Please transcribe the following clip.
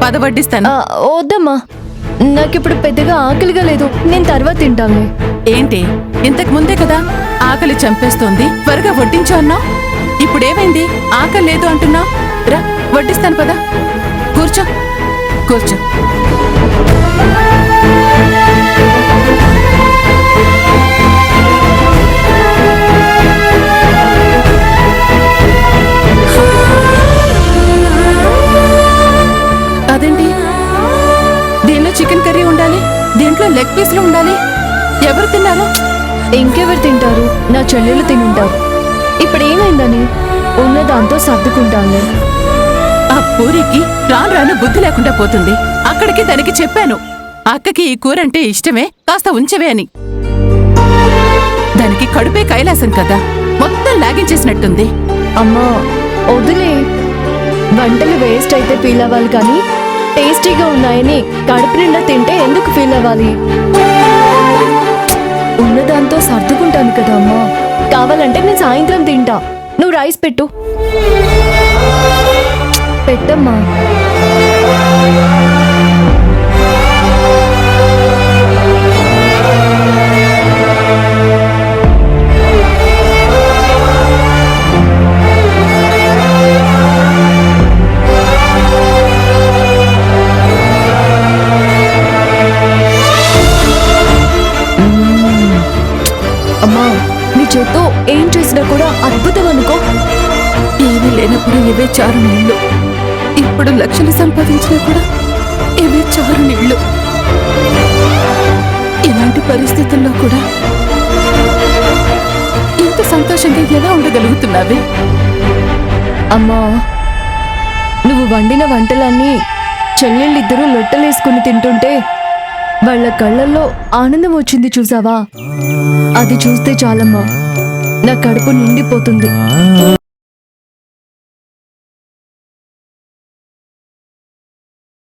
పద వడ్డిస్తాను. వద్దమ్మా, నాకిప్పుడు పెద్దగా ఆకలిగా లేదు, నేను తర్వాత తింటానులే. ఏంటి, ఇంతకు ముందే కదా ఆకలి చంపేస్తోంది, త్వరగా వడ్డించు అన్నావు. ఇప్పుడేమైంది, ఆకలి లేదు అంటున్నావు? రా వడ్డిస్తాను, పద. కూర్చో కూర్చో. అదేంటి, దీనిలో చికెన్ కర్రీ ఉండాలి, దీంట్లో లెగ్ పీస్లు ఉండాలి. ఎవరు తిన్నారు? ఇంకెవరు తింటారు? నా చెల్లెలు తినుంటారు. ఇప్పుడు ఏమైందని ఉన్న దాంతో సర్దుకుంటానులే. ఆ పూరికి రాను రాను బుద్ధి లేకుండా పోతుంది. అక్కడికి దానికి చెప్పాను, అక్కకి ఈ కూర అంటే ఇష్టమే, కాస్త ఉంచవే అని. దానికి కడుపే కైలాసం కదా, మొత్తం లాగించేసినట్టుంది. అమ్మా వదిలే, వంటలు వేస్ట్ అయితే ఫీల్ అవ్వాలి కానీ టేస్టీగా ఉన్నాయని కడుపు నిండా తింటే ఎందుకు ఫీల్ అవ్వాలి? ఉన్నదాంతో సర్దుకుంటాను కదా అమ్మా. కావాలంటే నేను సాయంత్రం తింటా, నువ్వు రైస్ పెట్టు. పెట్టమ్మా. అమ్మా, నీ చేత్తో ఏం చేసినా కూడా అద్భుతం అనుకో. ఏమీ లేనప్పుడు ఇవే చారు నీళ్లు, ఇప్పుడు లక్షలు సంపాదించినా కూడా ఇవే చారు నీళ్లు. ఇలాంటి పరిస్థితుల్లో కూడా ఇంత సంతోషంగా ఎలా ఉండగలుగుతున్నావే? అమ్మా, నువ్వు వండిన వంటలన్నీ చెల్లెళ్ళిద్దరూ లొట్టలేసుకుని తింటుంటే వాళ్ళ కళ్ళల్లో ఆనందం వచ్చింది చూసావా? అది చూస్తే చాలమ్మా, నా కడుపు నిండిపోతుంది.